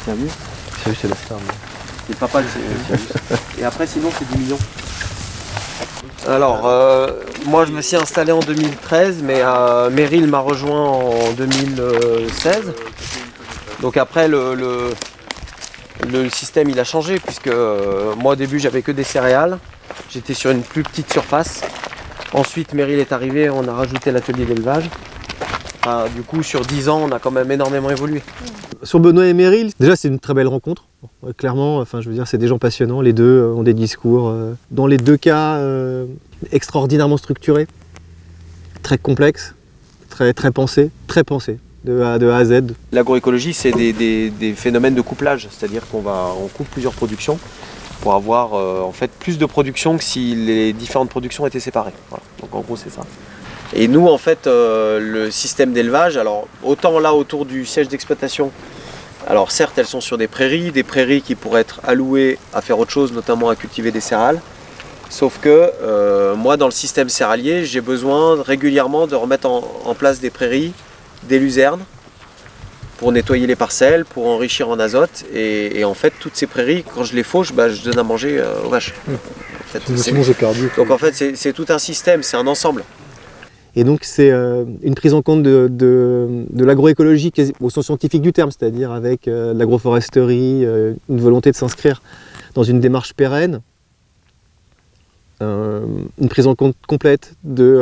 Servius. Servius, c'est la star. C'est le papa de Servius. Et après, sinon, c'est 10 millions. Alors, moi je me suis installé en 2013, mais Meryl m'a rejoint en 2016. Donc après, le système il a changé, puisque moi au début j'avais que des céréales. J'étais sur une plus petite surface. Ensuite, Meryl est arrivé, on a rajouté l'atelier d'élevage. Du coup, sur 10 ans, on a quand même énormément évolué. Sur Benoît et Meryl, déjà c'est une très belle rencontre. Clairement, enfin, je veux dire, c'est des gens passionnants. Les deux ont des discours, dans les deux cas, extraordinairement structurés, très complexes, très pensés, de A à Z. L'agroécologie, c'est des phénomènes de couplage, c'est-à-dire qu'on coupe plusieurs productions pour avoir en fait plus de production que si les différentes productions étaient séparées. Voilà. Donc en gros, c'est ça. Et nous, en fait, le système d'élevage, alors autant là autour du siège d'exploitation, alors certes, elles sont sur des prairies qui pourraient être allouées à faire autre chose, notamment à cultiver des céréales. Sauf que moi, dans le système céréalier, j'ai besoin régulièrement de remettre en place des prairies, des luzernes, pour nettoyer les parcelles, pour enrichir en azote. Et en fait, toutes ces prairies, quand je les fauche, je donne à manger aux vaches. En fait, donc en fait, c'est tout un système, c'est un ensemble. Et donc c'est une prise en compte de l'agroécologie au sens scientifique du terme, c'est-à-dire avec l'agroforesterie, une volonté de s'inscrire dans une démarche pérenne, une prise en compte complète du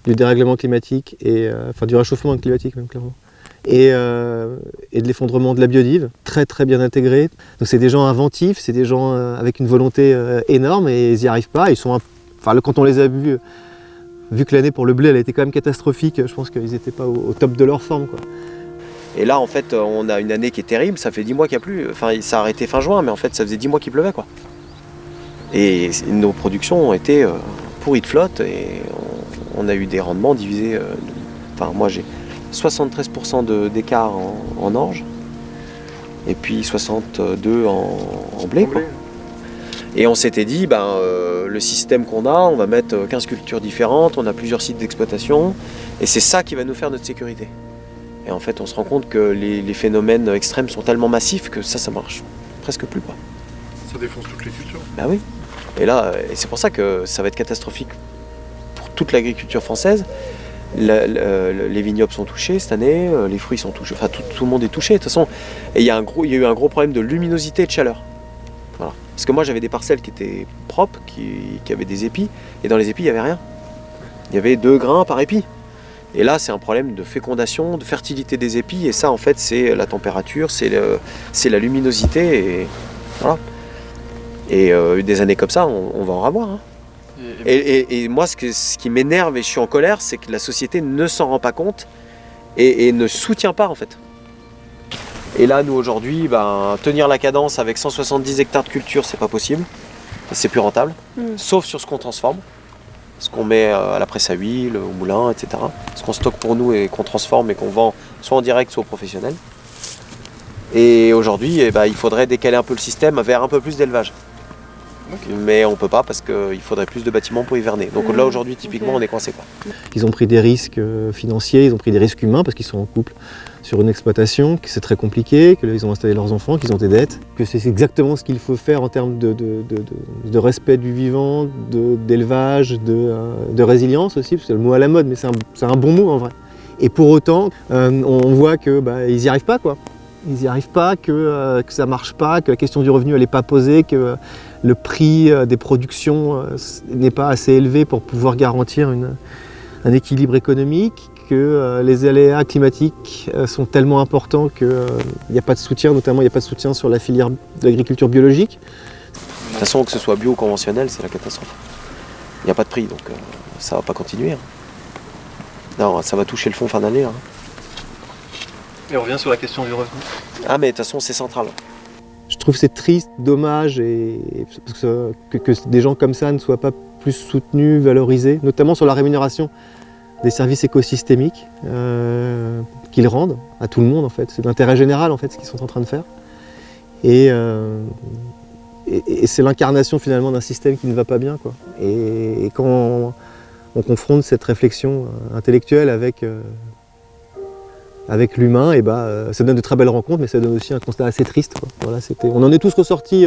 dérèglement climatique, enfin du réchauffement climatique même clairement, et de l'effondrement de la biodive, très très bien intégrés. Donc c'est des gens inventifs, c'est des gens avec une volonté énorme et ils n'y arrivent pas. Quand on les a vus, vu que l'année pour le blé elle a été quand même catastrophique, je pense qu'ils n'étaient pas au top de leur forme, quoi. Et là en fait on a une année qui est terrible, ça fait 10 mois qu'il n'y a plus, enfin ça a arrêté fin juin, mais en fait ça faisait 10 mois qu'il pleuvait, quoi. Et nos productions ont été pourries de flotte et on a eu des rendements divisés, moi j'ai 73% d'écart en orge et puis 62 en blé, quoi. Et on s'était dit, le système qu'on a, on va mettre 15 cultures différentes, on a plusieurs sites d'exploitation, et c'est ça qui va nous faire notre sécurité. Et en fait, on se rend compte que les phénomènes extrêmes sont tellement massifs que ça marche presque plus, quoi. Ça défonce toutes les cultures. Ben oui. Et c'est pour ça que ça va être catastrophique pour toute l'agriculture française. Les vignobles sont touchés cette année, les fruits sont touchés, enfin tout le monde est touché de toute façon. Et il y a eu un gros problème de luminosité et de chaleur. Voilà. Parce que moi j'avais des parcelles qui étaient propres, qui avaient des épis, et dans les épis il n'y avait rien. Il y avait 2 grains par épi. Et là c'est un problème de fécondation, de fertilité des épis, et ça en fait c'est la température, c'est la luminosité, et voilà. Et des années comme ça, on va en avoir. Hein. Et moi ce qui m'énerve et je suis en colère, c'est que la société ne s'en rend pas compte et ne soutient pas en fait. Et là, nous aujourd'hui, tenir la cadence avec 170 hectares de culture, c'est pas possible. C'est plus rentable, sauf sur ce qu'on transforme, ce qu'on met à la presse à huile, au moulin, etc. Ce qu'on stocke pour nous et qu'on transforme et qu'on vend soit en direct, soit aux professionnels. Et aujourd'hui, il faudrait décaler un peu le système vers un peu plus d'élevage. Okay. Mais on peut pas parce qu'il faudrait plus de bâtiments pour hiverner. Donc là aujourd'hui, typiquement, on est coincé, quoi. Ils ont pris des risques financiers, ils ont pris des risques humains parce qu'ils sont en couple sur une exploitation, que c'est très compliqué, qu'ils ont installé leurs enfants, qu'ils ont des dettes, que c'est exactement ce qu'il faut faire en termes de respect du vivant, d'élevage, de résilience aussi, parce que c'est le mot à la mode, mais c'est un bon mot en vrai. Et pour autant, on voit que ils n'y arrivent pas, quoi. Ils n'y arrivent pas, que ça ne marche pas, que la question du revenu n'est pas posée, que le prix des productions n'est pas assez élevé pour pouvoir garantir un équilibre économique, que les aléas climatiques sont tellement importants qu'il n'y a pas de soutien, notamment il n'y a pas de soutien sur la filière de l'agriculture biologique. De toute façon, que ce soit bio ou conventionnel, c'est la catastrophe. Il n'y a pas de prix, donc ça ne va pas continuer. Hein. Non, ça va toucher le fond fin d'année. Hein. Et on revient sur la question du revenu. Ah mais de toute façon c'est central. Je trouve que c'est triste, dommage que des gens comme ça ne soient pas plus soutenus, valorisés, notamment sur la rémunération des services écosystémiques qu'ils rendent à tout le monde en fait. C'est d'intérêt général en fait ce qu'ils sont en train de faire. Et c'est l'incarnation finalement d'un système qui ne va pas bien, quoi. Et quand on confronte cette réflexion intellectuelle avec avec l'humain, et ça donne de très belles rencontres, mais ça donne aussi un constat assez triste, quoi. Voilà, on en est tous ressortis,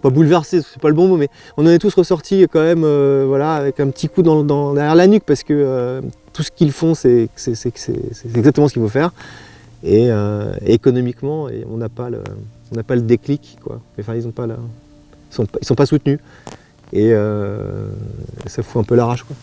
pas bouleversés, c'est pas le bon mot, mais on en est tous ressortis quand même voilà, avec un petit coup derrière la nuque, parce que tout ce qu'ils font, c'est exactement ce qu'il faut faire. Et économiquement, on n'a pas le déclic, quoi. Enfin, ils sont pas soutenus. Et ça fout un peu la rage, quoi.